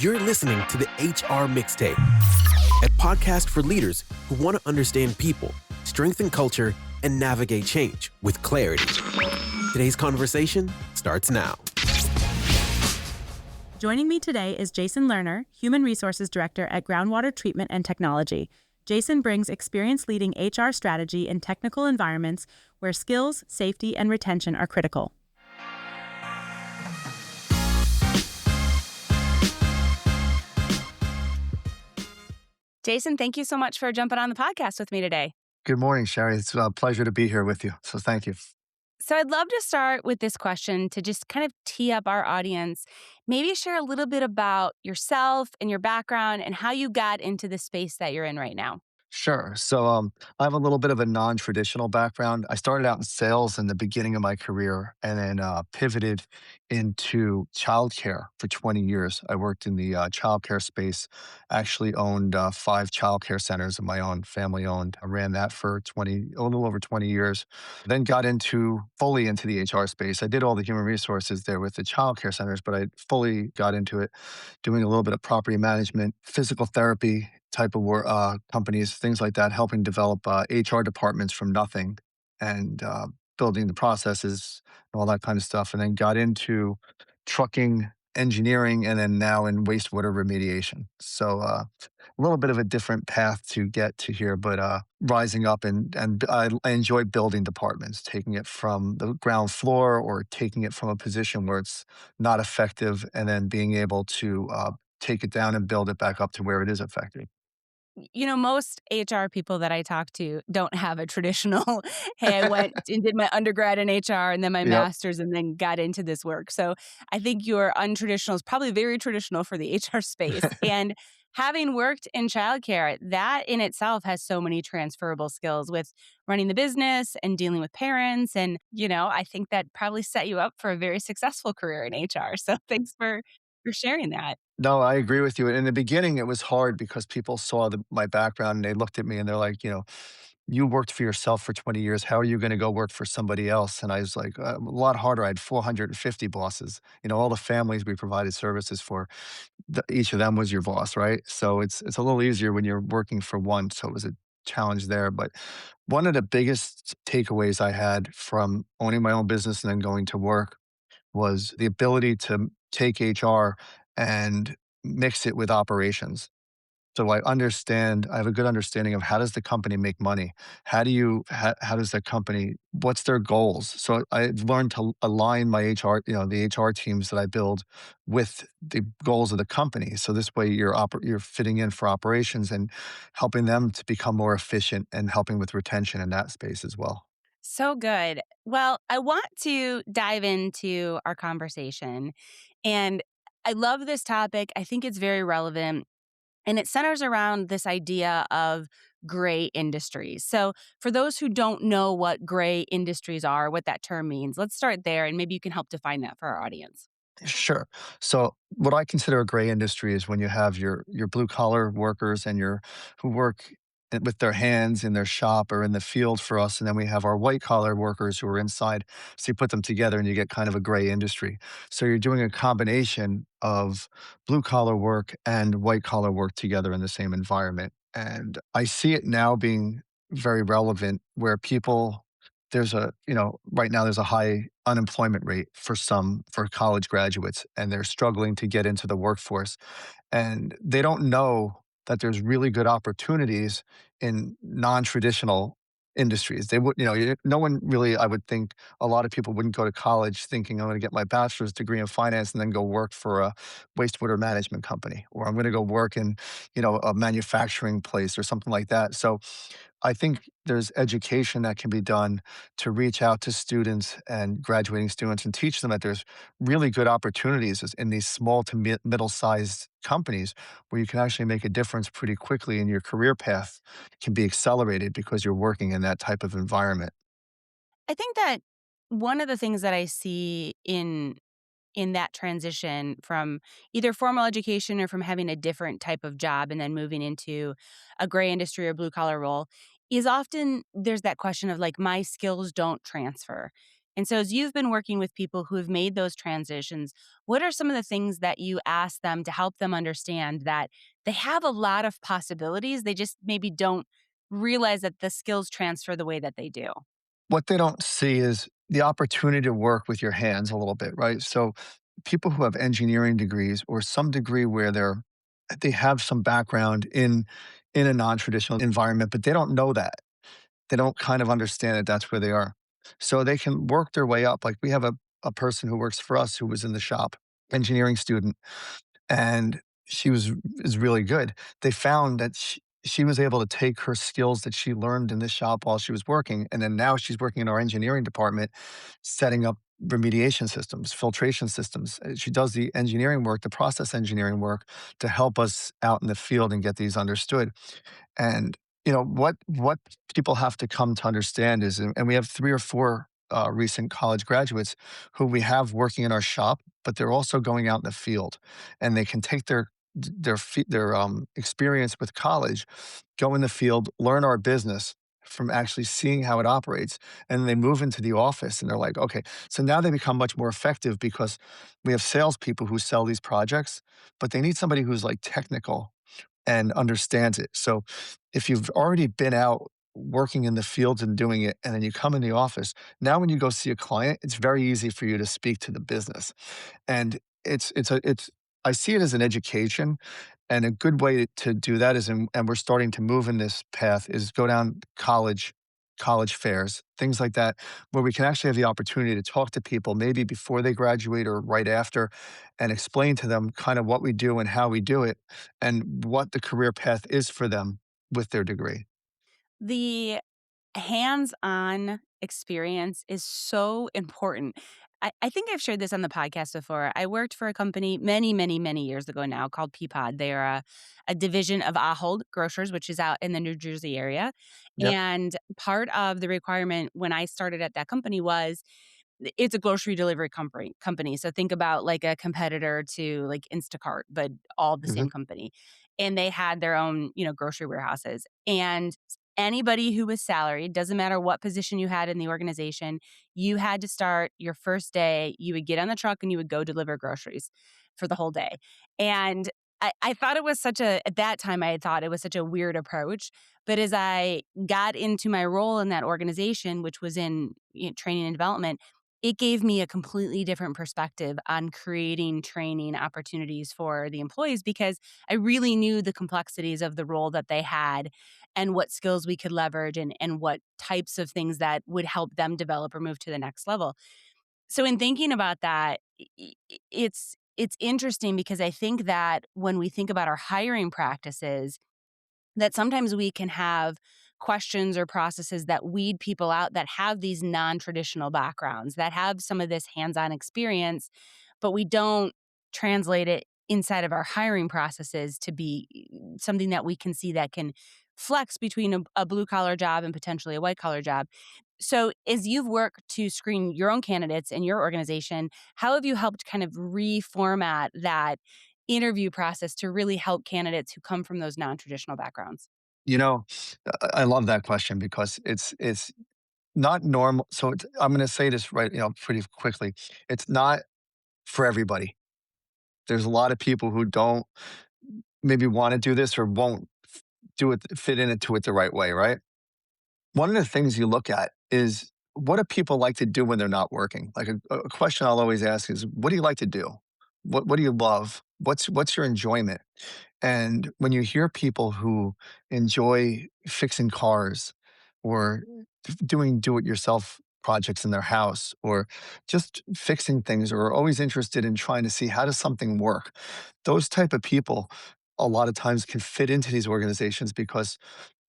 You're listening to the HR Mixtape, a podcast for leaders who want to understand people, strengthen culture, and navigate change with clarity. Today's conversation starts now. Joining me today is Jason Lerner, Human Resources Director at Groundwater Treatment and Technology. Jason brings experience leading HR strategy in technical environments where skills, safety, and retention are critical. Jason, thank you so much for jumping on the podcast with me today. Good morning, Shari. It's a pleasure to be here with you. So thank you. So I'd love to start with this question to just kind of tee up our audience. Maybe share a little bit about yourself and your background and how you got into the space that you're in right now. Sure. I have a little bit of a non-traditional background. I started out in sales in the beginning of my career and then pivoted into childcare for 20 years. I worked in the childcare space, actually owned 5 childcare centers of my own, family owned. I ran that for a little over 20 years. Then got fully into the HR space. I did all the human resources there with the childcare centers, but I fully got into it, doing a little bit of property management, physical therapy type of work, companies, things like that, helping develop HR departments from nothing and building the processes and all that kind of stuff. And then got into trucking, engineering, and then now in wastewater remediation. A little bit of a different path to get to here, but rising up and I enjoy building departments, taking it from the ground floor or taking it from a position where it's not effective and then being able to take it down and build it back up to where it is effective. You know, most HR people that I talk to don't have a traditional, hey, I went and did my undergrad in HR and then my Yep. master's and then got into this work. So I think your untraditional is probably very traditional for the HR space. And having worked in childcare, that in itself has so many transferable skills with running the business and dealing with parents. And, I think that probably set you up for a very successful career in HR. So thanks for sharing that. No, I agree with you. In the beginning, it was hard because people saw my background and they looked at me and they're like, you worked for yourself for 20 years. How are you going to go work for somebody else? And I was like, a lot harder. I had 450 bosses, all the families we provided services for. Each of them was your boss, right? So it's a little easier when you're working for one. So it was a challenge there. But one of the biggest takeaways I had from owning my own business and then going to work was the ability to take HR and mix it with operations. So I have a good understanding of how does the company make money? How does the company, what's their goals? So I've learned to align my HR, the HR teams that I build with the goals of the company. So this way you're fitting in for operations and helping them to become more efficient and helping with retention in that space as well. So good. Well, I want to dive into our conversation. And I love this topic. I think it's very relevant. And it centers around this idea of gray industries. So, for those who don't know what gray industries are, what that term means, let's start there and maybe you can help define that for our audience. Sure. So what I consider a gray industry is when you have your blue collar workers and your who work with their hands in their shop or in the field for us, and then we have our white collar workers who are inside. So you put them together and you get kind of a gray industry. So you're doing a combination of blue collar work and white collar work together in the same environment. And I see it now being very relevant where people right now there's a high unemployment rate for college graduates, and they're struggling to get into the workforce. And they don't know that there's really good opportunities in non-traditional industries. They would, no one really, I would think a lot of people wouldn't go to college thinking I'm going to get my bachelor's degree in finance and then go work for a wastewater management company, or I'm going to go work in, a manufacturing place or something like that. So I think there's education that can be done to reach out to students and graduating students and teach them that there's really good opportunities in these small to middle-sized companies where you can actually make a difference pretty quickly and your career path can be accelerated because you're working in that type of environment. I think that one of the things that I see in that transition from either formal education or from having a different type of job and then moving into a gray industry or blue collar role is often there's that question of like my skills don't transfer. And so, as you've been working with people who have made those transitions, what are some of the things that you ask them to help them understand that they have a lot of possibilities? They just maybe don't realize that the skills transfer the way that they do. What they don't see is the opportunity to work with your hands a little bit, right? So people who have engineering degrees or some degree where they have some background in a non-traditional environment, but they don't know that. They don't kind of understand that that's where they are. So they can work their way up. Like we have a person who works for us who was in the shop, engineering student, and she is really good. They found that she was able to take her skills that she learned in this shop while she was working, and then now she's working in our engineering department, setting up remediation systems, filtration systems. She does the engineering work, the process engineering work, to help us out in the field and get these understood. And what people have to come to understand is, and we have 3 or 4 recent college graduates who we have working in our shop, but they're also going out in the field, and they can take their experience with college, go in the field, learn our business from actually seeing how it operates, and then they move into the office, and they're like, okay, so now they become much more effective because we have salespeople who sell these projects, but they need somebody who's like technical and understands it. So if you've already been out working in the fields and doing it, and then you come in the office, now when you go see a client, it's very easy for you to speak to the business. And it's I see it as an education, and a good way to do that is, and we're starting to move in this path, is go down college fairs, things like that, where we can actually have the opportunity to talk to people maybe before they graduate or right after, and explain to them kind of what we do and how we do it and what the career path is for them with their degree. The hands on experience is so important. I think I've shared this on the podcast before. I worked for a company many, many, many years ago now called Peapod. They are a division of Ahold Grocers, which is out in the New Jersey area. Yep. And part of the requirement when I started at that company was it's a grocery delivery company. So think about like a competitor to like Instacart, but all the Hmm. same company. And they had their own, grocery warehouses. And anybody who was salaried, doesn't matter what position you had in the organization, you had to start your first day, you would get on the truck and you would go deliver groceries for the whole day. And I thought it was at that time, I thought it was such a weird approach. But as I got into my role in that organization, which was in training and development, it gave me a completely different perspective on creating training opportunities for the employees because I really knew the complexities of the role that they had and what skills we could leverage and what types of things that would help them develop or move to the next level. So in thinking about that, it's interesting because I think that when we think about our hiring practices, that sometimes we can have questions or processes that weed people out that have these non-traditional backgrounds, that have some of this hands-on experience, but we don't translate it inside of our hiring processes to be something that we can see that can flex between a blue collar job and potentially a white collar job. So, as you've worked to screen your own candidates in your organization, how have you helped kind of reformat that interview process to really help candidates who come from those non-traditional backgrounds? You know, I love that question because it's not normal. So I'm going to say this right, pretty quickly. It's not for everybody. There's a lot of people who don't maybe want to do this or won't do it, fit into it the right way, right? One of the things you look at is, what do people like to do when they're not working? Like a question I'll always ask is, what do you like to do? What do you love? What's your enjoyment? And when you hear people who enjoy fixing cars or doing do-it-yourself projects in their house or just fixing things, or are always interested in trying to see how does something work, those type of people a lot of times can fit into these organizations because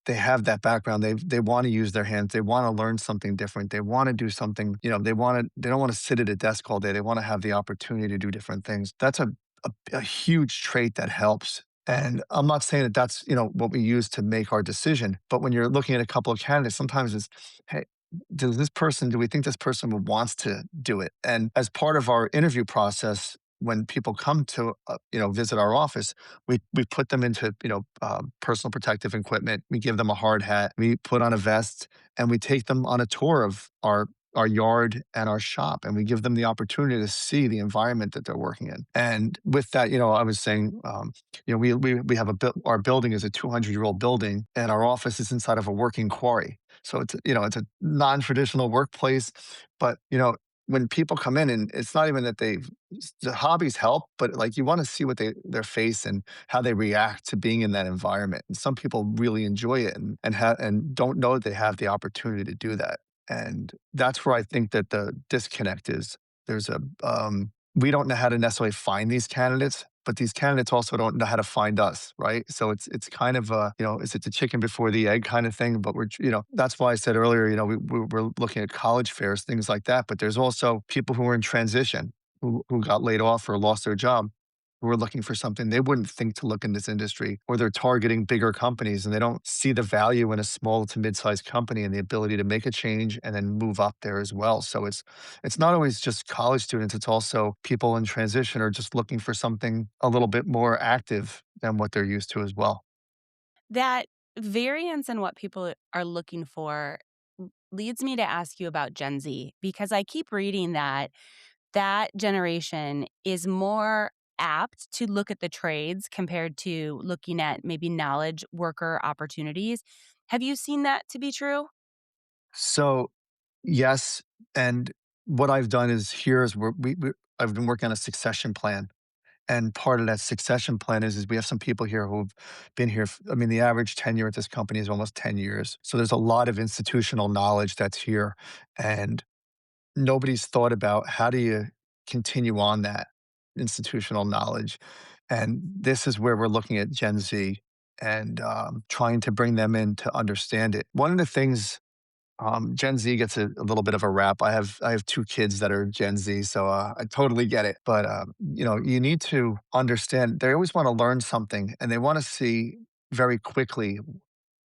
they have that background. They want to use their hands. They want to learn something different. They want to do something. They don't want to sit at a desk all day. They want to have the opportunity to do different things. That's a huge trait that helps. And I'm not saying that that's what we use to make our decision. But when you're looking at a couple of candidates, sometimes it's, hey, do we think this person wants to do it? And as part of our interview process, when people come to visit our office, we put them into personal protective equipment. We give them a hard hat. We put on a vest, and we take them on a tour of our our yard and our shop, and we give them the opportunity to see the environment that they're working in. And with that, I was saying, we have our building is a 200-year-old building, and our office is inside of a working quarry. So it's a non-traditional workplace, but when people come in, and it's not even that the hobbies help, but like you want to see what their face and how they react to being in that environment. And some people really enjoy it and don't know that they have the opportunity to do that. And that's where I think that the disconnect is. There's a We don't know how to necessarily find these candidates, but these candidates also don't know how to find us, right? So it's kind of a, is it the chicken before the egg kind of thing? But that's why I said earlier, we're looking at college fairs, things like that. But there's also people who are in transition, who got laid off or lost their job, who are looking for something they wouldn't think to look in this industry, or they're targeting bigger companies and they don't see the value in a small to mid-sized company and the ability to make a change and then move up there as well. So it's not always just college students, it's also people in transition or just looking for something a little bit more active than what they're used to as well. That variance in what people are looking for leads me to ask you about Gen Z, because I keep reading that that generation is more apt to look at the trades compared to looking at maybe knowledge worker opportunities. Have you seen that to be true? So yes, and what I've done is here is where I've been working on a succession plan. And part of that succession plan is we have some people here who've been here. I mean, the average tenure at this company is almost 10 years. So there's a lot of institutional knowledge that's here. And nobody's thought about how do you continue on that institutional knowledge. And this is where we're looking at Gen Z and trying to bring them in to understand it. One of the things Gen Z gets a little bit of a rap. I have two kids that are Gen Z, so I totally get it. But you need to understand they always want to learn something, and they want to see very quickly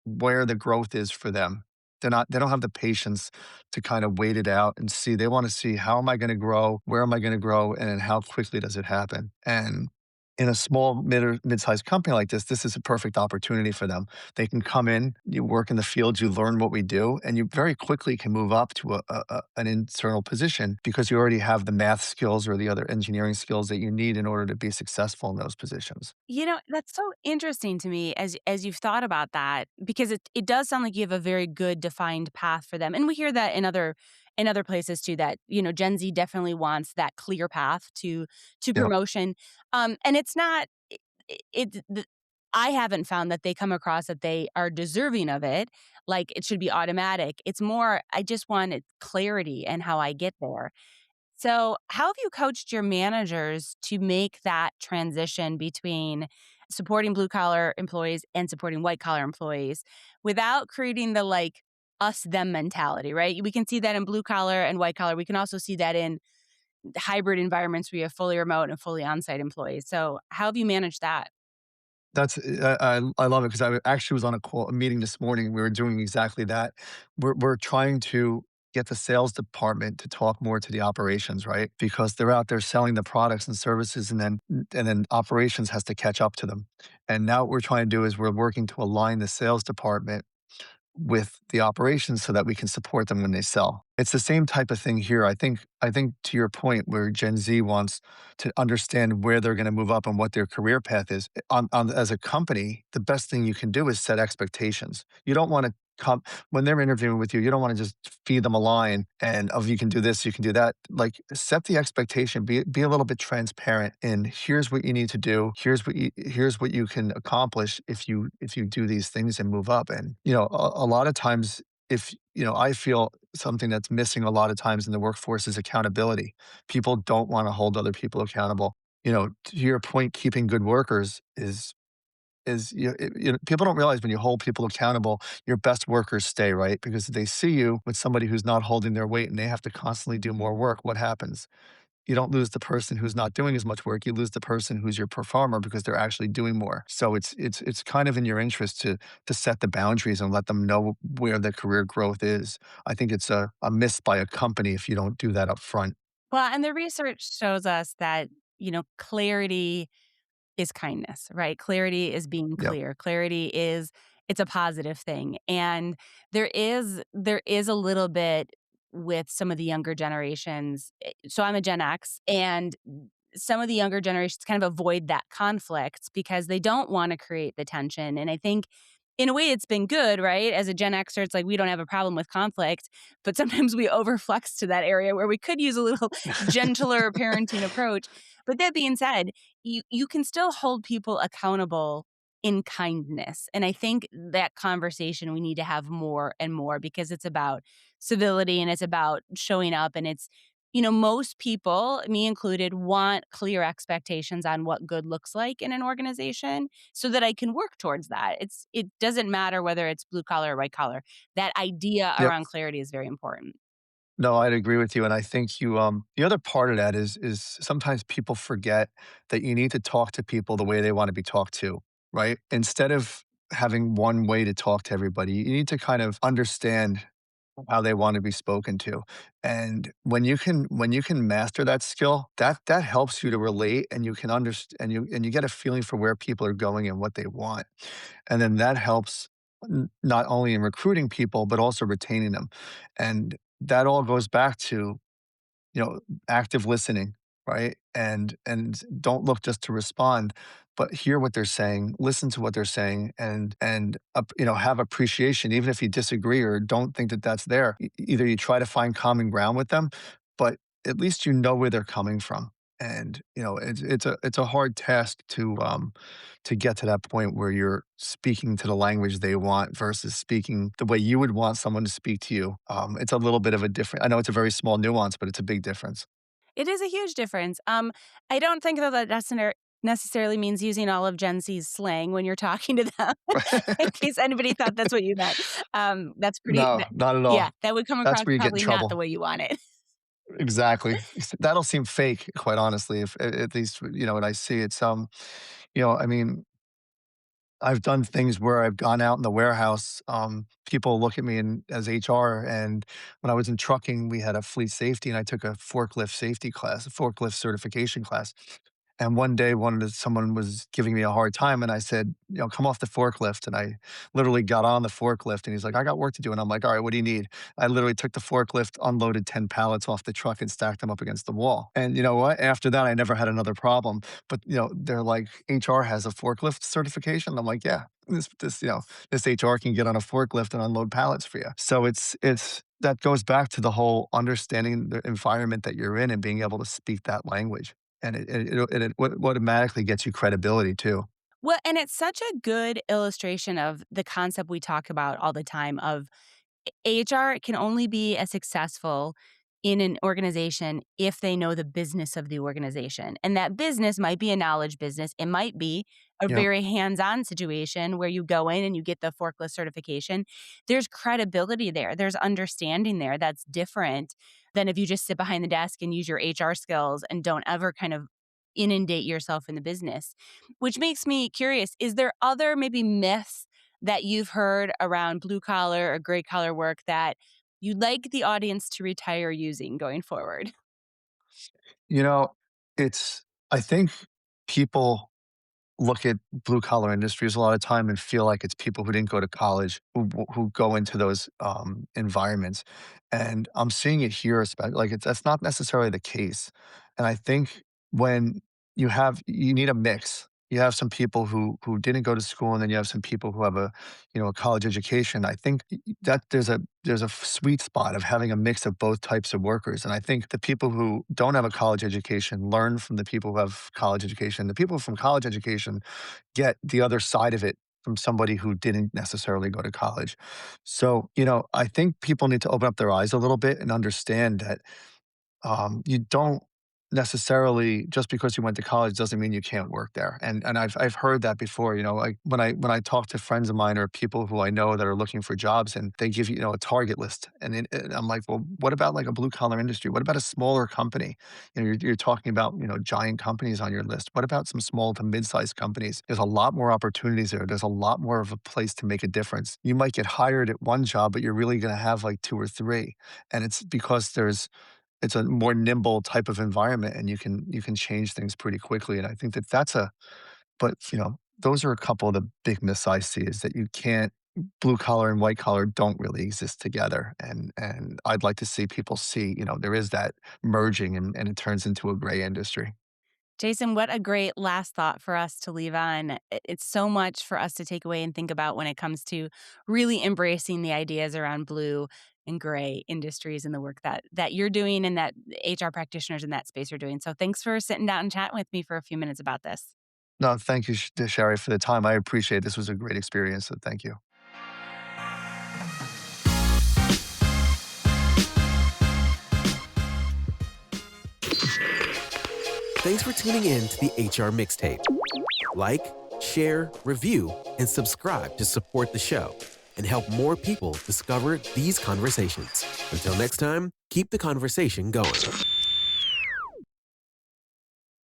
where the growth is for them. They don't have the patience to kind of wait it out and see. They want to see, how am I going to grow? Where am I going to grow? And then how quickly does it happen? And in a small mid-sized company like this is a perfect opportunity for them. They can come in, you work in the field, you learn what we do, and you very quickly can move up to an internal position because you already have the math skills or the other engineering skills that you need in order to be successful in those positions. That's so interesting to me as you've thought about that, because it does sound like you have a very good defined path for them. And we hear that in other places too, that, Gen Z definitely wants that clear path to Yep. promotion. And it's not I haven't found that they come across that they are deserving of it, like it should be automatic. It's more, I just wanted clarity and how I get there. So, how have you coached your managers to make that transition between supporting blue collar employees and supporting white collar employees without creating the us them mentality, right? We can see that in blue collar and white collar. We can also see that in hybrid environments where you have fully remote and fully on site employees. So, how have you managed that? That's I love it because actually was on a meeting this morning. We were doing exactly that. We're trying to get the sales department to talk more to the operations, right? Because they're out there selling the products and services, and then operations has to catch up to them. And now what we're trying to do is we're working to align the sales department with the operations so that we can support them when they sell. It's the same type of thing here. I think to your point where Gen Z wants to understand where they're going to move up and what their career path is. As a company, the best thing you can do is set expectations. You don't want to come when they're interviewing with you, you don't want to just feed them a line and of you can do this, you can do that. Like set the expectation, be a little bit transparent in here's what you need to do, here's what you can accomplish if you do these things and move up. And a lot of times if I feel something that's missing a lot of times in the workforce is accountability. People don't want to hold other people accountable. To your point, keeping good workers people don't realize when you hold people accountable, your best workers stay, right? Because if they see you with somebody who's not holding their weight and they have to constantly do more work, what happens? You don't lose the person who's not doing as much work. You lose the person who's your performer because they're actually doing more. So it's kind of in your interest to set the boundaries and let them know where the career growth is. I think it's a miss by a company if you don't do that up front. Well, and the research shows us that, clarity is kindness, right? Clarity is being Yep. clear. Clarity is it's a positive thing. And there is a little bit with some of the younger generations. So I'm a Gen X, and some of the younger generations kind of avoid that conflict because they don't want to create the tension. And I think in a way it's been good, right? As a Gen Xer, it's like we don't have a problem with conflict, but sometimes we overflex to that area where we could use a little gentler parenting approach. But that being said, you can still hold people accountable in kindness. And I think that conversation we need to have more and more because it's about civility and it's about showing up and it's most people, me included, want clear expectations on what good looks like in an organization so that I can work towards that. It doesn't matter whether it's blue collar or white collar. That idea Yep. around clarity is very important. No, I'd agree with you, and I think the other part of that is sometimes people forget that you need to talk to people the way they wanna be talked to, right? Instead of having one way to talk to everybody, you need to kind of understand how they want to be spoken to. And when you can master that skill, that helps you to relate and you can understand and you get a feeling for where people are going and what they want. And then that helps not only in recruiting people but also retaining them. And that all goes back to active listening, right? And don't look just to respond, but hear what they're saying, listen to what they're saying, and have appreciation, even if you disagree or don't think that that's there. Either you try to find common ground with them, but at least you know where they're coming from. And it's a hard task to get to that point where you're speaking to the language they want versus speaking the way you would want someone to speak to you. It's a little bit of a different. I know it's a very small nuance, but it's a big difference. It is a huge difference. I don't think that necessarily means using all of Gen Z's slang when you're talking to them, in case anybody thought that's what you meant. That's pretty, No, not at yeah, all. that would come That's across where you get in probably not the trouble. way you want it. Exactly. That'll seem fake, quite honestly. If at least when I see it, I mean, I've done things where I've gone out in the warehouse. People look at me as HR, and when I was in trucking, we had a fleet safety, and I took a forklift safety class, a forklift certification class. And one day, someone was giving me a hard time, and I said, "Come off the forklift." And I literally got on the forklift, and he's like, "I got work to do." And I'm like, "All right, what do you need?" I literally took the forklift, unloaded 10 pallets off the truck, and stacked them up against the wall. And you know what? After that, I never had another problem. But they're like, HR has a forklift certification. I'm like, yeah, this HR can get on a forklift and unload pallets for you. So it's that goes back to the whole understanding the environment that you're in and being able to speak that language. And it automatically gets you credibility too. Well, and it's such a good illustration of the concept we talk about all the time of HR can only be as successful in an organization if they know the business of the organization. And that business might be a knowledge business. It might be a Yep. very hands on situation where you go in and you get the forklift certification. There's credibility there, there's understanding there that's different than if you just sit behind the desk and use your HR skills and don't ever kind of inundate yourself in the business. Which makes me curious, is there other maybe myths that you've heard around blue collar or gray collar work that you'd like the audience to retire using going forward? You know, it's I think people look at blue collar industries a lot of time and feel like it's people who didn't go to college who go into those environments, and I'm seeing it here, especially like that's not necessarily the case. And I think when you need a mix. You have some people who didn't go to school, and then you have some people who have a college education. I think that there's a sweet spot of having a mix of both types of workers. And I think the people who don't have a college education learn from the people who have college education. The people from college education get the other side of it from somebody who didn't necessarily go to college. So, I think people need to open up their eyes a little bit and understand that you don't necessarily just because you went to college doesn't mean you can't work there. And I've heard that before. Like when I talk to friends of mine or people who I know that are looking for jobs, and they give you a target list, and I'm like, well, what about like a blue collar industry? What about a smaller company? You're talking about giant companies on your list. What about some small to mid sized companies? There's a lot more opportunities there. There's a lot more of a place to make a difference. You might get hired at one job, but you're really going to have like two or three, and it's because it's a more nimble type of environment, and you can change things pretty quickly. And I think that that's a but those are a couple of the big myths I see, is that you can't blue collar and white collar don't really exist together. And I'd like to see people see, there is that merging and it turns into a gray industry. Jason, what a great last thought for us to leave on. It's so much for us to take away and think about when it comes to really embracing the ideas around blue and gray industries and the work that you're doing and that HR practitioners in that space are doing. So thanks for sitting down and chatting with me for a few minutes about this. No, thank you, Shari, for the time. I appreciate it. This was a great experience. So thank you. Thanks for tuning in to the HR Mixtape. Like, share, review, and subscribe to support the show and help more people discover these conversations. Until next time, keep the conversation going.